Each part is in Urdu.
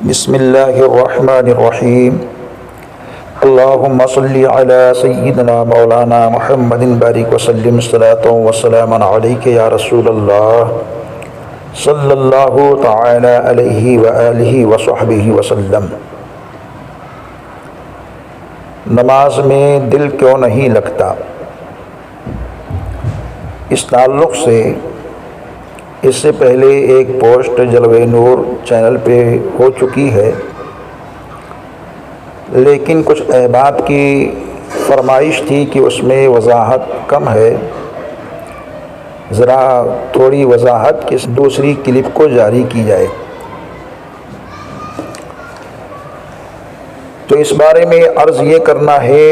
بسم اللہ الرحمن الرحیم اللہم صلی علی سیدنا مولانا محمد بارک وسلم صلاۃ وسلام علیک یا رسول اللہ صلی اللہ تعالی علیہ وآلہ وصحبہ وسلم۔ نماز میں دل کیوں نہیں لگتا؟ اس تعلق سے اس سے پہلے ایک پوسٹ جلوہ نور چینل پہ ہو چکی ہے، لیکن کچھ احباب کی فرمائش تھی کہ اس میں وضاحت کم ہے، ذرا تھوڑی وضاحت کی دوسری کلپ کو جاری کی جائے۔ تو اس بارے میں عرض یہ کرنا ہے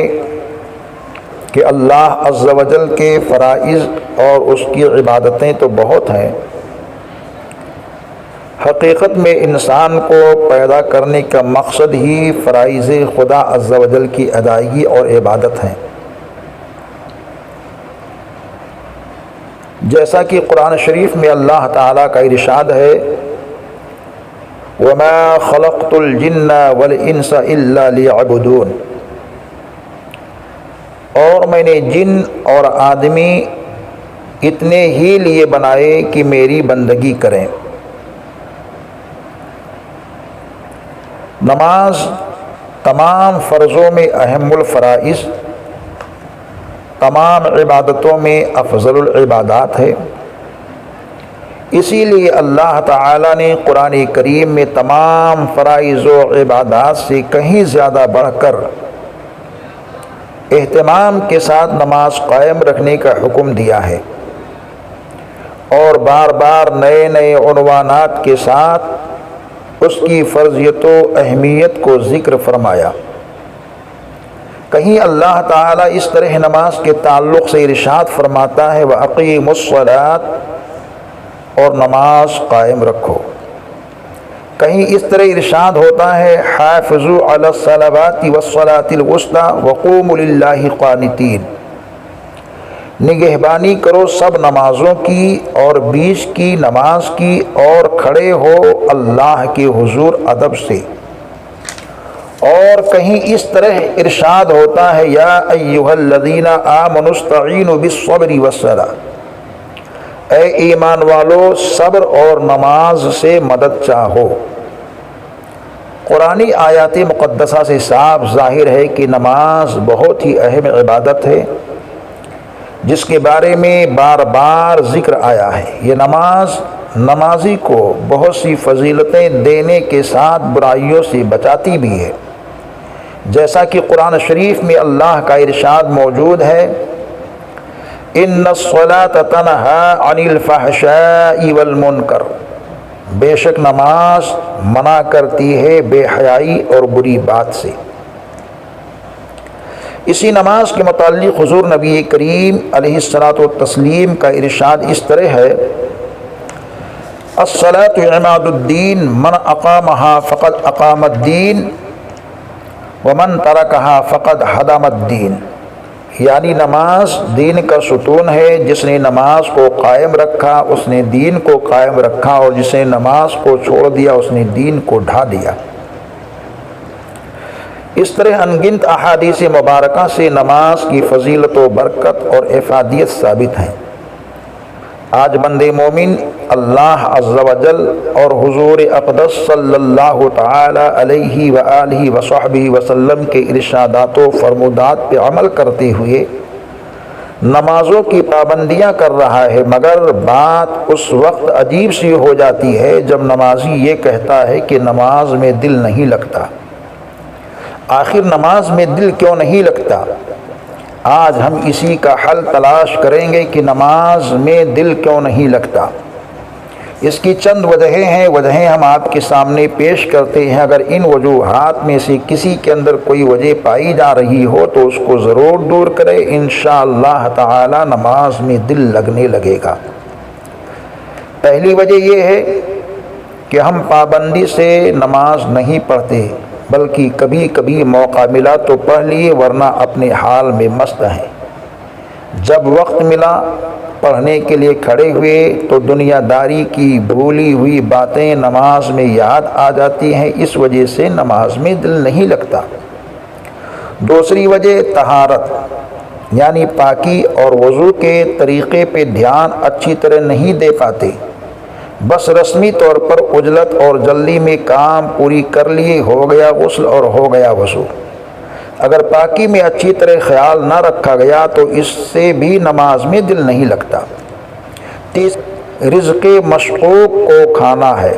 کہ اللہ عز و جل کے فرائض اور اس کی عبادتیں تو بہت ہیں، حقیقت میں انسان کو پیدا کرنے کا مقصد ہی فرائض خدا عز و جل کی ادائیگی اور عبادت ہیں۔ جیسا کہ قرآن شریف میں اللہ تعالیٰ کا ارشاد ہے وَمَا خَلَقْتُ الْجِنَّ وَالْإِنسَ إِلَّا لِيَعْبُدُونَ، اور میں نے جن اور آدمی اتنے ہی لیے بنائے کہ میری بندگی کریں۔ نماز تمام فرضوں میں اہم الفرائض، تمام عبادتوں میں افضل العبادات ہے۔ اسی لیے اللہ تعالیٰ نے قرآن کریم میں تمام فرائض و عبادات سے کہیں زیادہ بڑھ کر اہتمام کے ساتھ نماز قائم رکھنے کا حکم دیا ہے، اور بار بار نئے نئے عنوانات کے ساتھ اس کی فرضیت و اہمیت کو ذکر فرمایا۔ کہیں اللہ تعالیٰ اس طرح نماز کے تعلق سے ارشاد فرماتا ہے وَأَقِیمُوا الصَّلَاةَ، اور نماز قائم رکھو۔ کہیں اس طرح ارشاد ہوتا ہے حافظوا علی الصلوات والصلاة الوسطی وقوموا للہ قانتین، نگہبانی کرو سب نمازوں کی اور بیچ کی نماز کی، اور کھڑے ہو اللہ کے حضور ادب سے۔ اور کہیں اس طرح ارشاد ہوتا ہے یا ایھا الذین آمنوا استعینوا بالصبر والصلاۃ، اے ایمان والو صبر اور نماز سے مدد چاہو۔ قرآنی آیات مقدسہ سے صاف ظاہر ہے کہ نماز بہت ہی اہم عبادت ہے، جس کے بارے میں بار بار ذکر آیا ہے۔ یہ نمازی کو بہت سی فضیلتیں دینے کے ساتھ برائیوں سے بچاتی بھی ہے، جیسا کہ قرآن شریف میں اللہ کا ارشاد موجود ہے ان الصلاۃ تنہی عن الفحشاء والمنکر، بے شک نماز منع کرتی ہے بے حیائی اور بری بات سے۔ اسی نماز کے متعلق حضور نبی کریم علیہ الصلاۃ والتسلیم کا ارشاد اس طرح ہے الصلاۃ عماد الدین من اقامها فقد اقام الدین ومن ترکها فقد ہدم الدین، یعنی نماز دین کا ستون ہے، جس نے نماز کو قائم رکھا اس نے دین کو قائم رکھا، اور جس نے نماز کو چھوڑ دیا اس نے دین کو ڈھا دیا۔ اس طرح انگنت احادیث مبارکہ سے نماز کی فضیلت و برکت اور افادیت ثابت ہیں۔ آج بند مومن اللہ عز و جل اور حضور اقدس صلی اللہ تعالی علیہ وآلہ وصحبہ وسلم کے ارشادات و فرمودات پہ عمل کرتے ہوئے نمازوں کی پابندیاں کر رہا ہے، مگر بات اس وقت عجیب سی ہو جاتی ہے جب نمازی یہ کہتا ہے کہ نماز میں دل نہیں لگتا۔ آخر نماز میں دل کیوں نہیں لگتا؟ آج ہم اسی کا حل تلاش کریں گے کہ نماز میں دل کیوں نہیں لگتا۔ اس کی چند وجہیں ہیں، وجہیں ہم آپ کے سامنے پیش کرتے ہیں۔ اگر ان وجوہات میں سے کسی کے اندر کوئی وجہ پائی جا رہی ہو تو اس کو ضرور دور کرے، انشاءاللہ تعالی نماز میں دل لگنے لگے گا۔ پہلی وجہ یہ ہے کہ ہم پابندی سے نماز نہیں پڑھتے، بلکہ کبھی کبھی موقع ملا تو پڑھ لیے، ورنہ اپنے حال میں مست ہیں۔ جب وقت ملا پڑھنے کے لیے کھڑے ہوئے تو دنیا داری کی بھولی ہوئی باتیں نماز میں یاد آ جاتی ہیں، اس وجہ سے نماز میں دل نہیں لگتا۔ دوسری وجہ طہارت یعنی پاکی اور وضو کے طریقے پہ دھیان اچھی طرح نہیں دے پاتے، بس رسمی طور پر عجلت اور جلدی میں کام پوری کر لیے، ہو گیا غسل اور ہو گیا وضو۔ اگر پاکی میں اچھی طرح خیال نہ رکھا گیا تو اس سے بھی نماز میں دل نہیں لگتا۔ رزق مشقوق کو کھانا ہے،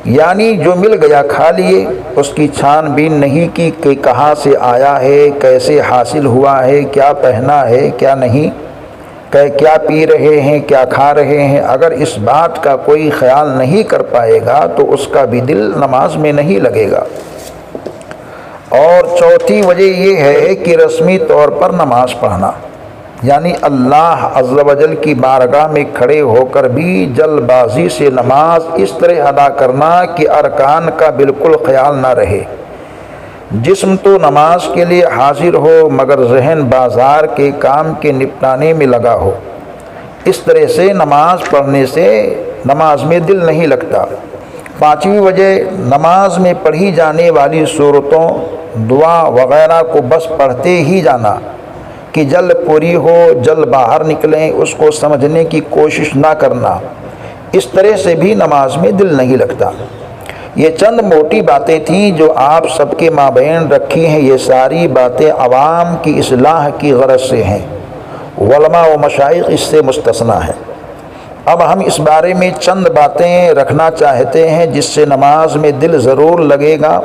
یعنی جو مل گیا کھا لیے، اس کی چھان بین نہیں کی کہ کہاں سے آیا ہے، کیسے حاصل ہوا ہے، کیا پہنا ہے کیا نہیں، کیا پی رہے ہیں، کیا کھا رہے ہیں۔ اگر اس بات کا کوئی خیال نہیں کر پائے گا تو اس کا بھی دل نماز میں نہیں لگے گا۔ اور چوتھی وجہ یہ ہے کہ رسمی طور پر نماز پڑھنا، یعنی اللہ عز و جل کی بارگاہ میں کھڑے ہو کر بھی جلد بازی سے نماز اس طرح ادا کرنا کہ ارکان کا بالکل خیال نہ رہے۔ جسم تو نماز کے لیے حاضر ہو مگر ذہن بازار کے کام کے نپٹانے میں لگا ہو، اس طرح سے نماز پڑھنے سے نماز میں دل نہیں لگتا۔ پانچویں وجہ نماز میں پڑھی جانے والی سورتوں، دعا وغیرہ کو بس پڑھتے ہی جانا کہ جلد پوری ہو، جلد باہر نکلیں، اس کو سمجھنے کی کوشش نہ کرنا، اس طرح سے بھی نماز میں دل نہیں لگتا۔ یہ چند موٹی باتیں تھیں جو آپ سب کے مابین رکھی ہیں۔ یہ ساری باتیں عوام کی اصلاح کی غرض سے ہیں، علماء و مشائخ اس سے مستثنیٰ ہیں۔ اب ہم اس بارے میں چند باتیں رکھنا چاہتے ہیں جس سے نماز میں دل ضرور لگے گا۔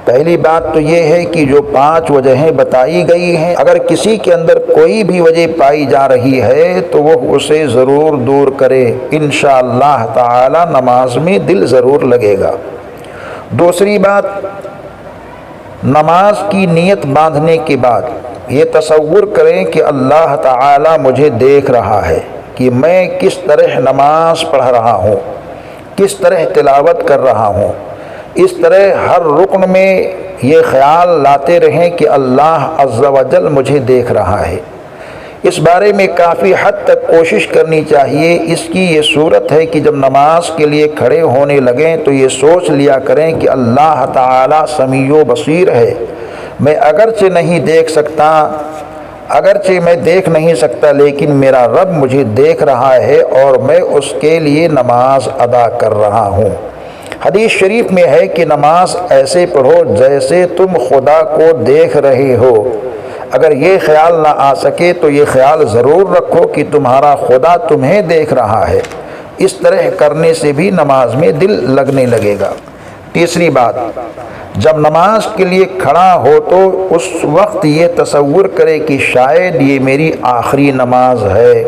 پہلی بات تو یہ ہے کہ جو 5 وجہیں بتائی گئی ہیں، اگر کسی کے اندر کوئی بھی وجہ پائی جا رہی ہے تو وہ اسے ضرور دور کرے، انشاءاللہ تعالی نماز میں دل ضرور لگے گا۔ دوسری بات، نماز کی نیت باندھنے کے بعد یہ تصور کریں کہ اللہ تعالی مجھے دیکھ رہا ہے کہ میں کس طرح نماز پڑھ رہا ہوں، کس طرح تلاوت کر رہا ہوں۔ اس طرح ہر رکن میں یہ خیال لاتے رہیں کہ اللہ عز و جل مجھے دیکھ رہا ہے۔ اس بارے میں کافی حد تک کوشش کرنی چاہیے۔ اس کی یہ صورت ہے کہ جب نماز کے لیے کھڑے ہونے لگیں تو یہ سوچ لیا کریں کہ اللہ تعالی سمیع و بصیر ہے، میں اگرچہ نہیں دیکھ سکتا، اگرچہ میں دیکھ نہیں سکتا، لیکن میرا رب مجھے دیکھ رہا ہے اور میں اس کے لیے نماز ادا کر رہا ہوں۔ حدیث شریف میں ہے کہ نماز ایسے پڑھو جیسے تم خدا کو دیکھ رہے ہو۔ اگر یہ خیال نہ آ سکے تو یہ خیال ضرور رکھو کہ تمہارا خدا تمہیں دیکھ رہا ہے۔ اس طرح کرنے سے بھی نماز میں دل لگنے لگے گا۔ تیسری بات، جب نماز کے لیے کھڑا ہو تو اس وقت یہ تصور کرے کہ شاید یہ میری آخری نماز ہے۔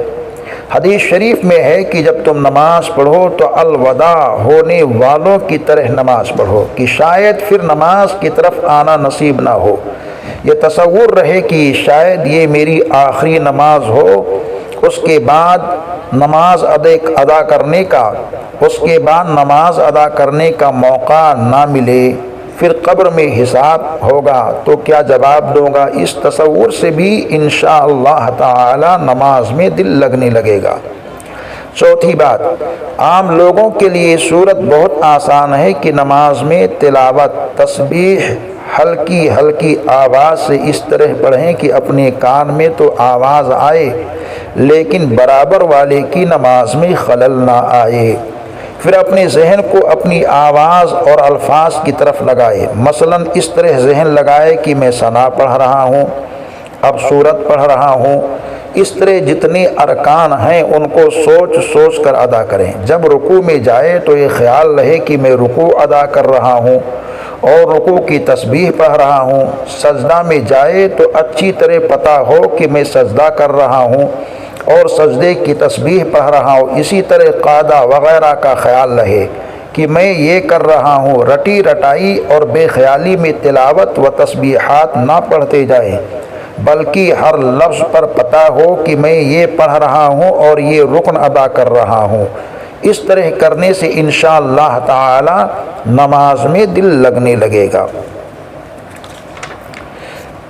حدیث شریف میں ہے کہ جب تم نماز پڑھو تو الوداع ہونے والوں کی طرح نماز پڑھو کہ شاید پھر نماز کی طرف آنا نصیب نہ ہو۔ یہ تصور رہے کہ شاید یہ میری آخری نماز ہو، اس کے بعد نماز ادا کرنے کا موقع نہ ملے، پھر قبر میں حساب ہوگا تو کیا جواب دوں گا۔ اس تصور سے بھی انشاءاللہ تعالی نماز میں دل لگنے لگے گا۔ چوتھی بات، عام لوگوں کے لیے صورت بہت آسان ہے کہ نماز میں تلاوت، تسبیح ہلکی ہلکی آواز سے اس طرح پڑھیں کہ اپنے کان میں تو آواز آئے لیکن برابر والے کی نماز میں خلل نہ آئے۔ پھر اپنے ذہن کو اپنی آواز اور الفاظ کی طرف لگائے، مثلا اس طرح ذہن لگائے کہ میں ثنا پڑھ رہا ہوں، اب سورت پڑھ رہا ہوں۔ اس طرح جتنے ارکان ہیں ان کو سوچ سوچ کر ادا کریں۔ جب رکوع میں جائے تو یہ خیال رہے کہ میں رکوع ادا کر رہا ہوں اور رکوع کی تسبیح پڑھ رہا ہوں۔ سجدہ میں جائے تو اچھی طرح پتہ ہو کہ میں سجدہ کر رہا ہوں اور سجدے کی تسبیح پڑھ رہا ہوں۔ اسی طرح قاعدہ وغیرہ کا خیال رہے کہ میں یہ کر رہا ہوں۔ رٹی رٹائی اور بے خیالی میں تلاوت و تسبیحات نہ پڑھتے جائیں، بلکہ ہر لفظ پر پتہ ہو کہ میں یہ پڑھ رہا ہوں اور یہ رکن ادا کر رہا ہوں۔ اس طرح کرنے سے انشاءاللہ تعالی نماز میں دل لگنے لگے گا۔